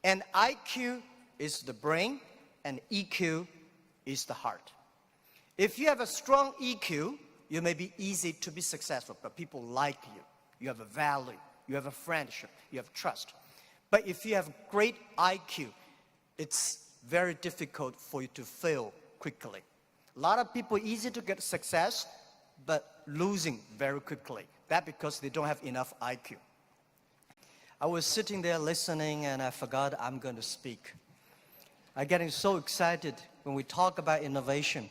And IQ is the brain, and EQ is the heart. If you have a strong EQ, you may be easy to be successful, but people like you. You have a value, you have a friendship, you have trust. But if you have great IQ, it's very difficult for you to fail quickly. A lot of people easy to get success, but losing very quickly. That's because they don't have enough IQ. I was sitting there listening and I forgot I'm going to speak. I'm getting so excited when we talk about innovation.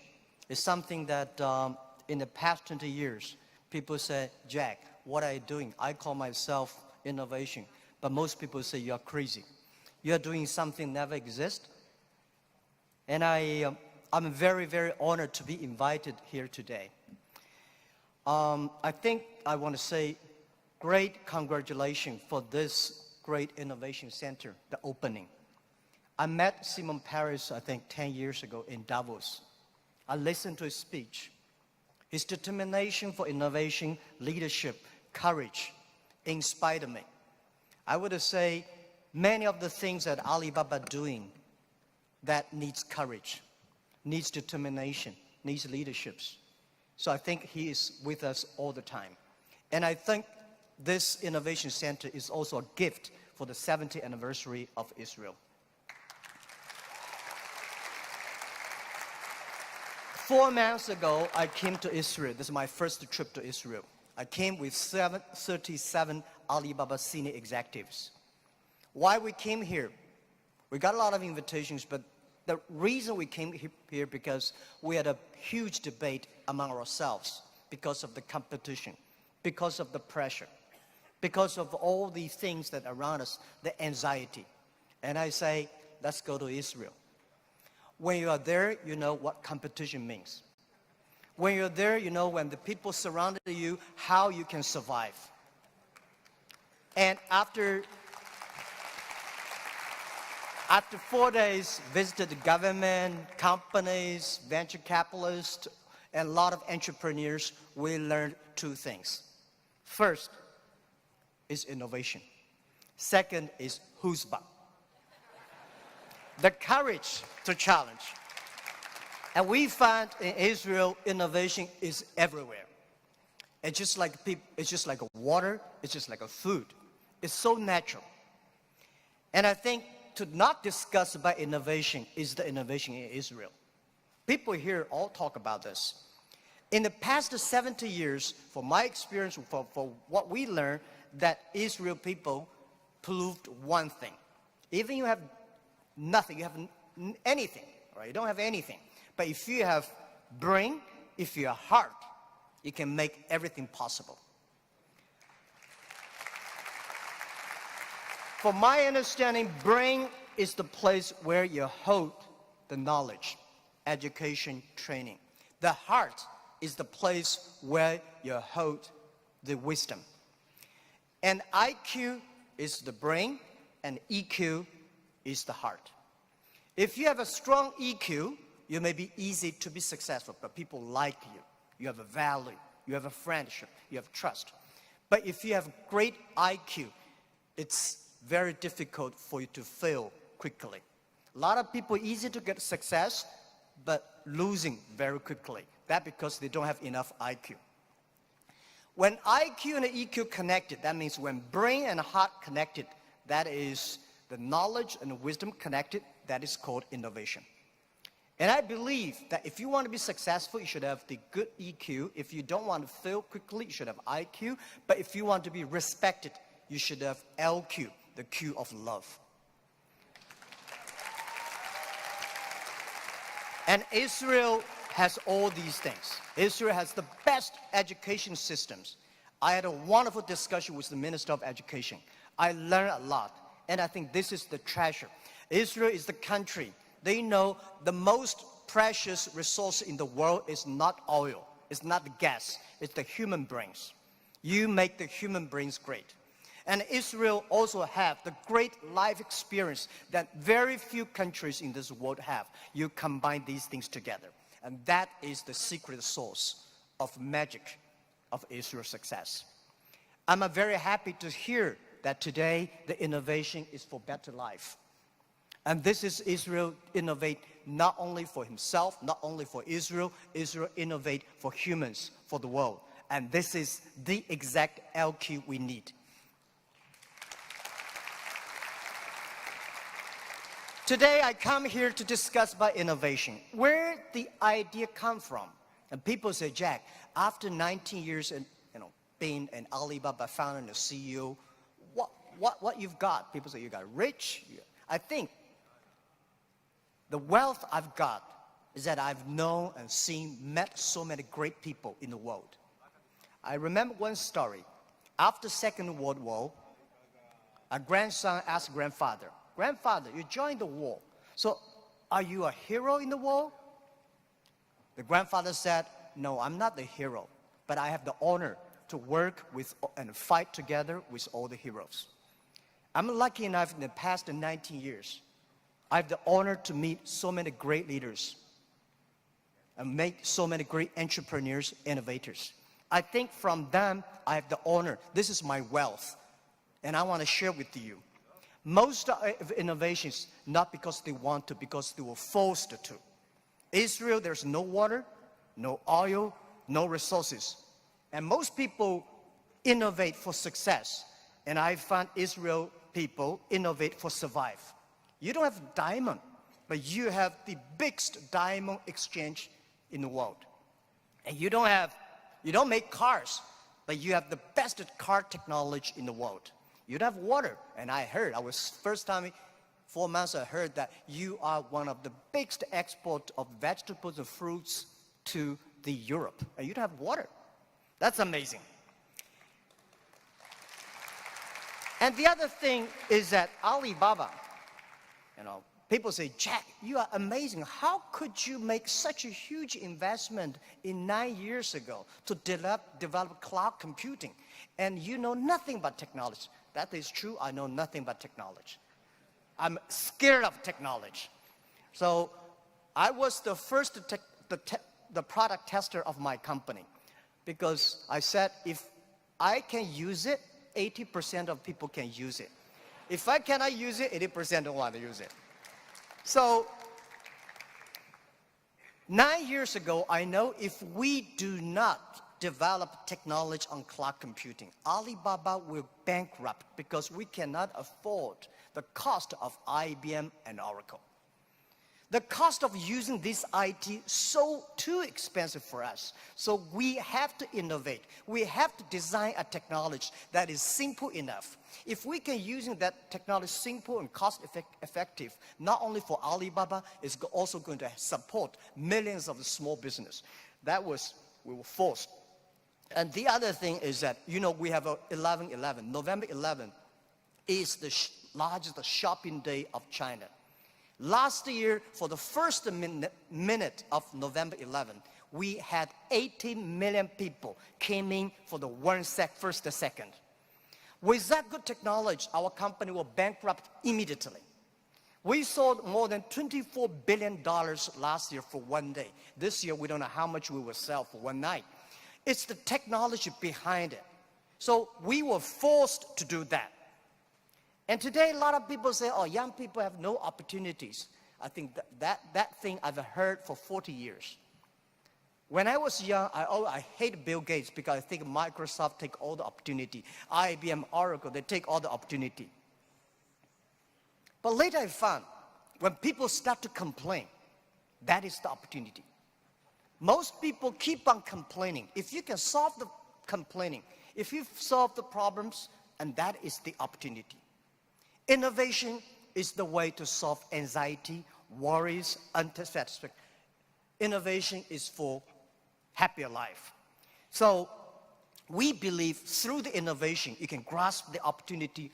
It's something that in the past 20 years, people say, Jack, what are you doing? I call myself innovation. But most people say you're crazy. You're doing something never exists. And I'm very, very honored to be invited here today. I think I want to say great congratulations for this great innovation center, the opening. I met Simon Paris, I think, 10 years ago in Davos. I listened to his speech. His determination for innovation, leadership, courage inspired me. I would say many of the things that Alibaba doing that needs courage, needs determination, needs leaderships. So I think he is with us all the time. And I think this innovation center is also a gift for the 70th anniversary of Israel. 4 months ago, I came to Israel. This is my first trip to Israel. I came with 37 Alibaba senior executives. Why we came here? We got a lot of invitations, but the reason we came here because we had a huge debate among ourselves because of the competition, because of the pressure, because of all the things that are around us, the anxiety. And I say, let's go to Israel. When you are there, you know what competition means. When you're there, you know when the people surrounded you, how you can survive. And after 4 days, visited the government, companies, venture capitalists, and a lot of entrepreneurs, we learned 2 things. First is innovation. Second is chutzpah. The courage to challenge. And we find in Israel, innovation is everywhere. It's just like water, it's just like a food. It's so natural. And I think to not discuss about innovation is the innovation in Israel. People here all talk about this. In the past 70 years, from my experience, for what we learned, that Israel people proved one thing. Even you have nothing, you have anything, right? You don't have anything. But if you have brain, if you have heart, you can make everything possible. From my understanding, brain is the place where you hold the knowledge, education, training. The heart is the place where you hold the wisdom. And IQ is the brain, and EQ is the heart. If you have a strong EQ, you may be easy to be successful, but people like you. You have a value, you have a friendship, you have trust. But if you have great IQ, it's very difficult for you to fail quickly. A lot of people easy to get success, but losing very quickly. That's because they don't have enough IQ. When IQ and EQ connected, that means when brain and heart connected, that is the knowledge and wisdom connected, that is called innovation. And I believe that if you want to be successful, you should have the good EQ. If you don't want to fail quickly, you should have IQ. But if you want to be respected, you should have LQ, the Q of love. And Israel has all these things. Israel has the best education systems. I had a wonderful discussion with the Minister of Education. I learned a lot, and I think this is the treasure. Israel is the country. They know the most precious resource in the world is not oil, it's not the gas, it's the human brains. You make the human brains great. And Israel also have the great life experience that very few countries in this world have. You combine these things together. And that is the secret source of magic of Israel's success. I'm very happy to hear that today the innovation is for better life. And this is Israel innovate not only for himself, not only for Israel, Israel innovate for humans, for the world. And this is the exact LQ we need. Today I come here to discuss about innovation, where the idea come from. And people say, Jack, after 19 years in, being an Alibaba founder and a CEO, what you've got? People say you got rich. I think the wealth I've got is that I've known and seen, met so many great people in the world. I remember one story. After Second World War, a grandson asked grandfather, Grandfather, you joined the war. So are you a hero in the war? The grandfather said, no, I'm not the hero, but I have the honor to work with and fight together with all the heroes. I'm lucky enough in the past 19 years, I have the honor to meet so many great leaders and make so many great entrepreneurs, innovators. I think from them, I have the honor. This is my wealth, and I want to share with you. Most of innovations, not because they want to, because they were forced to. Israel, there's no water, no oil, no resources. And most people innovate for success. And I find Israel people innovate for survive. You don't have diamond, but you have the biggest diamond exchange in the world. And you don't make cars, but you have the best car technology in the world. You don't have water. And first time, 4 months, I heard that you are one of the biggest export of vegetables and fruits to the Europe. And you don't have water. That's amazing. And the other thing is that Alibaba, people say, Jack, you are amazing. How could you make such a huge investment in 9 years ago to develop cloud computing? And you know nothing about technology. That is true. I know nothing about technology. I'm scared of technology. So I was the first the product tester of my company, because I said if I can use it, 80% of people can use it. If I cannot use it, 80% don't want to use it. So 9 years ago, I know if we do not develop technology on cloud computing, Alibaba will bankrupt because we cannot afford the cost of IBM and Oracle. The cost of using this IT so too expensive for us. So we have to innovate. We have to design a technology that is simple enough. If we can use that technology simple and cost effective, not only for Alibaba, it's also going to support millions of small business. We were forced. And the other thing is that, we have 11/11. November 11 is the largest shopping day of China. Last year, for the first minute of November 11, we had 18 million people came in for the first second. With that good technology, our company will bankrupt immediately. We sold more than $24 billion last year for one day. This year, we don't know how much we will sell for one night. It's the technology behind it. So we were forced to do that. And today, a lot of people say, oh, young people have no opportunities. I think that thing I've heard for 40 years. When I was young, I hated Bill Gates because I think Microsoft take all the opportunity. IBM, Oracle, they take all the opportunity. But later I found, when people start to complain, that is the opportunity. Most people keep on complaining. If you can solve the complaining, if you solve the problems, and that is the opportunity. Innovation is the way to solve anxiety, worries, unsatisfaction. Innovation is for happier life. So we believe through the innovation, you can grasp the opportunity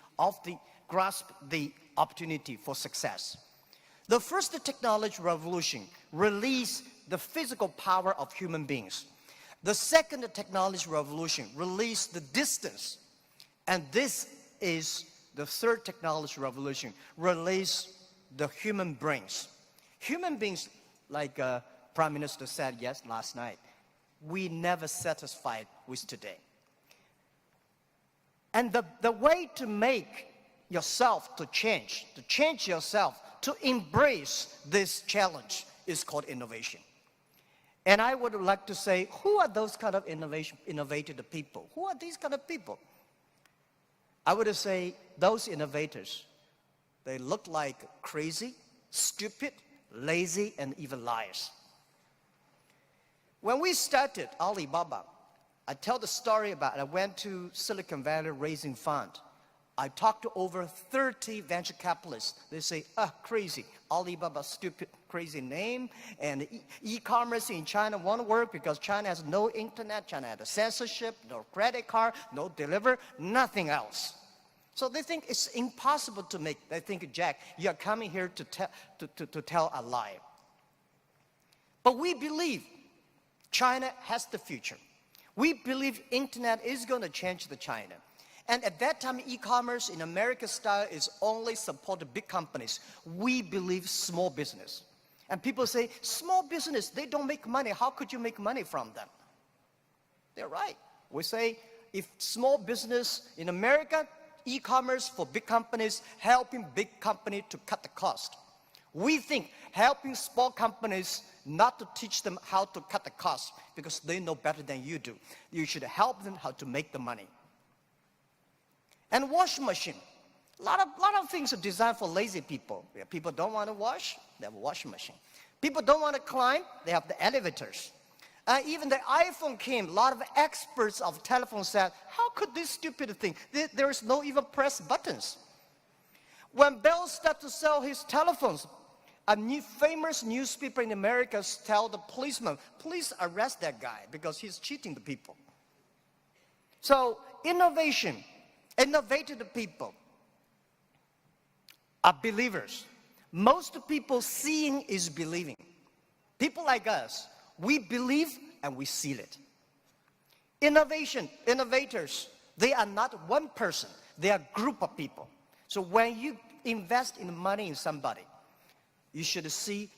for success. The first technology revolution released the physical power of human beings. The second technology revolution released the distance. And this is the third technology revolution, released the human brains. Human beings, like Prime Minister said last night, we never satisfied with today. And the way to make yourself to change yourself to embrace this challenge is called innovation. And I would like to say, who are those kind of innovative people? Who are these kind of people? I would say those innovators, they look like crazy, stupid, lazy, and even liars. When we started Alibaba, I tell the story about I went to Silicon Valley raising fund. I talked to over 30 venture capitalists. They say, crazy, Alibaba, stupid, crazy name, and e-commerce in China won't work because China has no internet, China has a censorship, no credit card, no delivery, nothing else. So they think it's impossible to make. They think, Jack, you're coming here to tell a lie. But we believe China has the future. We believe internet is going to change the China. And at that time, e-commerce in American style is only supported big companies. We believe small business. And people say, small business, they don't make money. How could you make money from them? They're right. We say, if small business in America, e-commerce for big companies, helping big companies to cut the cost. We think helping small companies not to teach them how to cut the cost because they know better than you do. You should help them how to make the money. And washing machine. A lot of things are designed for lazy people. People don't want to wash, they have a washing machine. People don't want to climb, they have the elevators. Even the iPhone came, a lot of experts of telephone said, how could this stupid thing? There is no even press buttons. When Bell started to sell his telephones, a famous newspaper in America tell the policeman, please arrest that guy because he's cheating the people. So innovative people are believers. Most people seeing is believing. People like us, we believe and we seal it. Innovators, they are not one person, they are a group of people. So when you invest in money in somebody, you should see,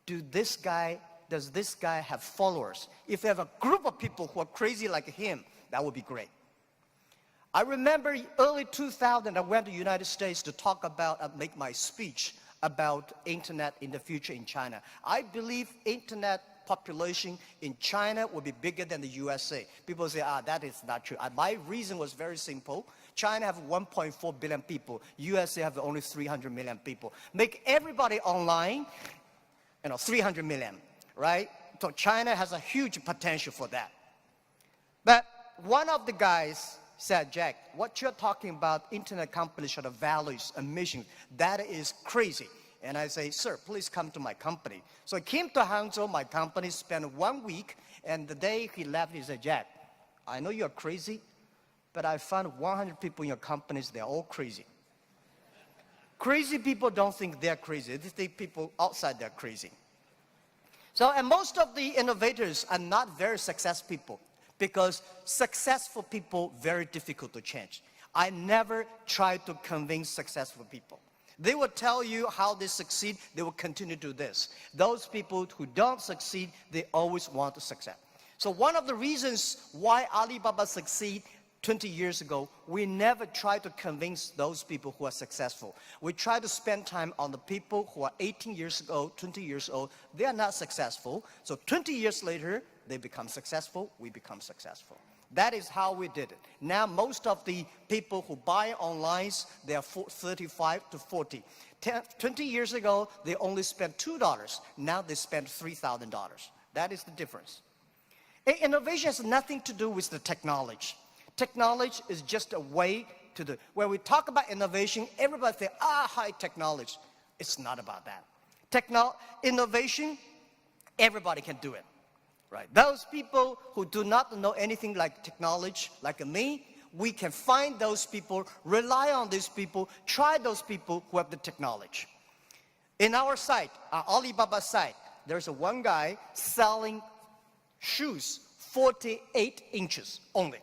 does this guy have followers? If you have a group of people who are crazy like him, that would be great. I remember early 2000, I went to the United States to talk about, make my speech about internet in the future in China. I believe internet population in China will be bigger than the USA. People say, that is not true. My reason was very simple. China have 1.4 billion people. USA have only 300 million people. Make everybody online, 300 million, right? So China has a huge potential for that. But one of the guys said, Jack, what you're talking about, internet companies should have values and mission. That is crazy. And I say, sir, please come to my company. So I came to Hangzhou, my company, spent 1 week, and the day he left, he said, Jack, I know you're crazy, but I found 100 people in your companies, they're all crazy. Crazy people don't think they're crazy. They think people outside they're crazy. So, and most of the innovators are not very successful people because successful people very difficult to change. I never try to convince successful people. They will tell you how they succeed, they will continue to do this. Those people who don't succeed, they always want to succeed. So one of the reasons why Alibaba succeed 20 years ago, we never try to convince those people who are successful. We try to spend time on the people who are 18 years old, 20 years old. They are not successful. So 20 years later, they become successful, we become successful. That is how we did it. Now most of the people who buy online, they are 35 to 40. 20 years ago, they only spent $2. Now they spend $3,000. That is the difference. Innovation has nothing to do with the technology. Technology is just a way to do. When we talk about innovation, everybody thinks, high technology. It's not about that. Innovation, everybody can do it. Right. Those people who do not know anything like technology, like me, we can find those people, rely on these people, try those people who have the technology. In our site, our Alibaba site, there's one guy selling shoes 48 inches only.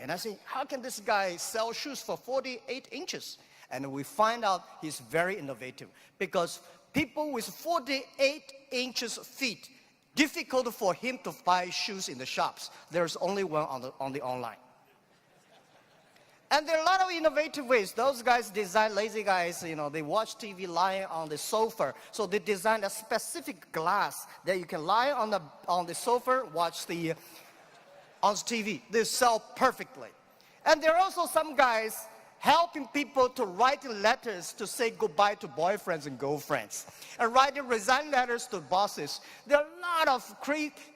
And I say, how can this guy sell shoes for 48 inches? And we find out he's very innovative because people with 48 inches feet, difficult for him to buy shoes in the shops. There's only one on the online. And there are a lot of innovative ways. Those guys design, lazy guys, they watch TV lying on the sofa. So they design a specific glass that you can lie on the sofa, watch on TV. They sell perfectly. And there are also some guys helping people to write letters to say goodbye to boyfriends and girlfriends, and writing resign letters to bosses. There are a lot of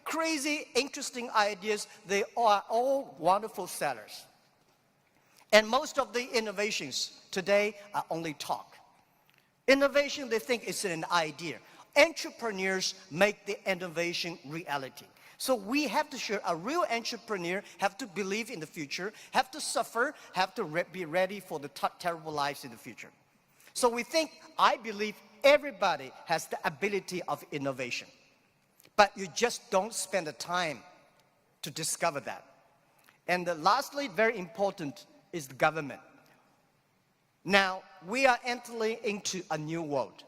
crazy, interesting ideas. They are all wonderful sellers. And most of the innovations today are only talk. Innovation, they think it's an idea. Entrepreneurs make the innovation reality. So we have to show a real entrepreneur have to believe in the future, have to suffer, have to be ready for the terrible lives in the future. So I believe everybody has the ability of innovation. But you just don't spend the time to discover that. And lastly, very important, is the government. Now, we are entering into a new world.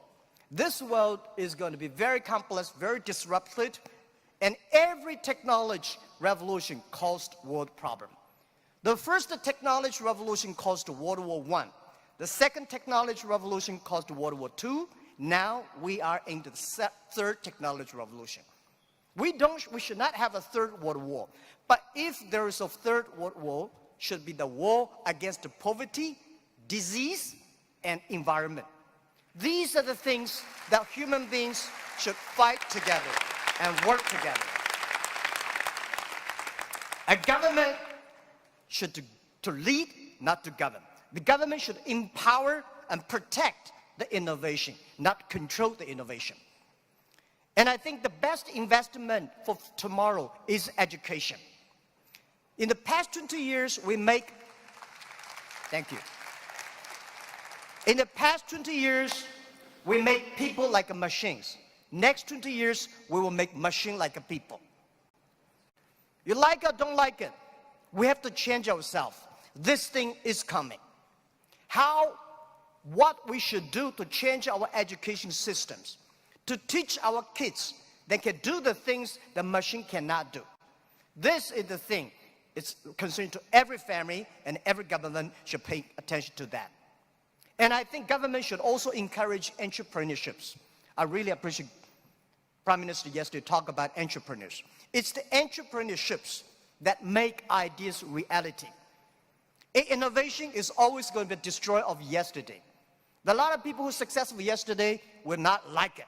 This world is going to be very complex, very disrupted, and every technology revolution caused world problem. The first technology revolution caused World War I. The second technology revolution caused World War II. Now we are in the third technology revolution. We should not have a third world war. But if there is a third world war, should be the war against poverty, disease, and environment. These are the things that human beings should fight together and work together. A government should to lead, not to govern. The government should empower and protect the innovation, not control the innovation. And I think the best investment for tomorrow is education. In the past 20 years, thank you. In the past 20 years, we make people like machines. Next 20 years, we will make machines like people. You like it or don't like it, we have to change ourselves. This thing is coming. What we should do to change our education systems, to teach our kids they can do the things the machine cannot do. This is the thing. It's concerned to every family, and every government should pay attention to that. And I think government should also encourage entrepreneurships. I really appreciate Prime Minister yesterday talk about entrepreneurs. It's the entrepreneurships that make ideas reality. Innovation is always going to be destroyed of yesterday. A lot of people who are successful yesterday will not like it.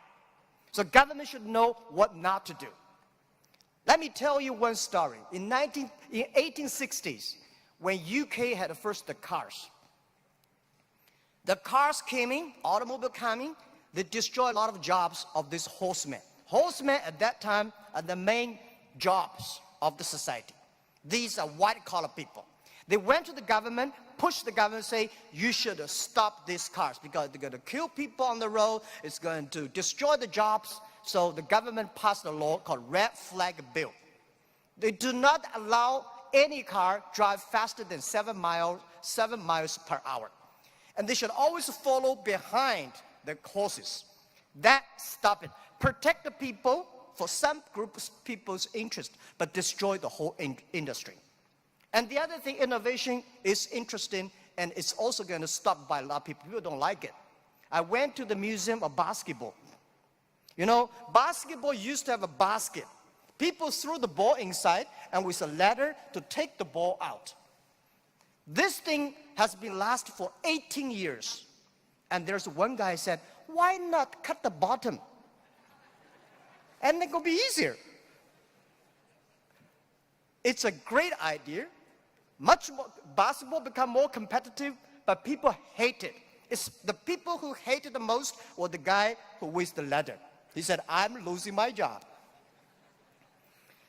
So government should know what not to do. Let me tell you one story. In 1860s, when UK had first the cars came in, automobile coming, they destroyed a lot of jobs of these horsemen. Horsemen at that time are the main jobs of the society. These are white-collar people. They went to the government, pushed the government, say, you should stop these cars because they're going to kill people on the road, it's going to destroy the jobs. So the government passed a law called Red Flag Bill. They do not allow any car drive faster than 7 miles per hour. And they should always follow behind the horses. That stop it. Protect the people for some groups of people's interest, but destroy the whole industry. And the other thing, innovation is interesting, and it's also going to stop by a lot of people. People don't like it. I went to the Museum of Basketball. You know, basketball used to have a basket. People threw the ball inside and with a ladder to take the ball out. This thing has been lasting for 18 years. And there's one guy said, why not cut the bottom? And it will be easier. It's a great idea. Much more, basketball become more competitive, but people hate it. It's the people who hate it the most were the guy who with the ladder. He said, I'm losing my job.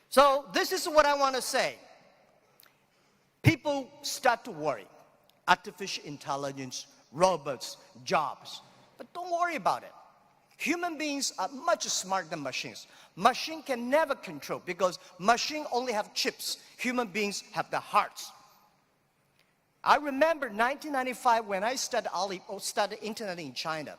So this is what I want to say. People start to worry. Artificial intelligence, robots, jobs. But don't worry about it. Human beings are much smarter than machines. Machine can never control because machine only have chips. Human beings have the hearts. I remember 1995 when I studied internet in China.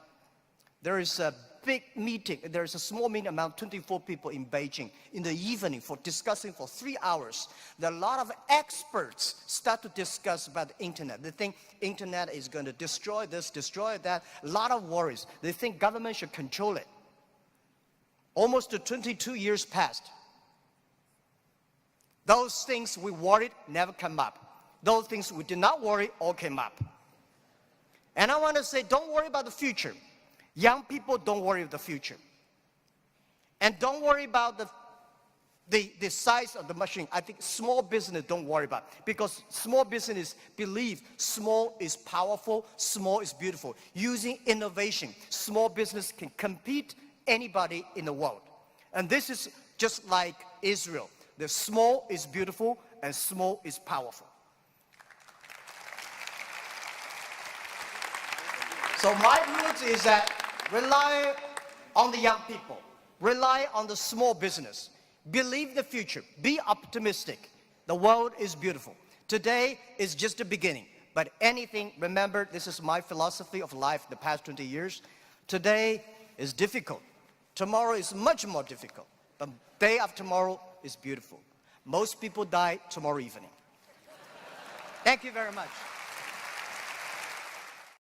there is a big meeting, there is a small meeting among 24 people in Beijing in the evening for discussing for 3 hours. There are a lot of experts start to discuss about the internet. They think internet is going to destroy this, destroy that. A lot of worries. They think government should control it. Almost 22 years passed. Those things we worried never come up. Those things we did not worry all came up. And I want to say, don't worry about the future. Young people, don't worry about the future. And don't worry about the size of the machine. I think small business don't worry about. Because small business believe small is powerful, small is beautiful. Using innovation, small business can compete anybody in the world. And this is just like Israel. The small is beautiful and small is powerful. So my rules is that rely on the young people. Rely on the small business. Believe the future. Be optimistic. The world is beautiful. Today is just the beginning. But anything, remember, this is my philosophy of life the past 20 years. Today is difficult. Tomorrow is much more difficult. But day after tomorrow is beautiful. Most people die tomorrow evening. Thank you very much.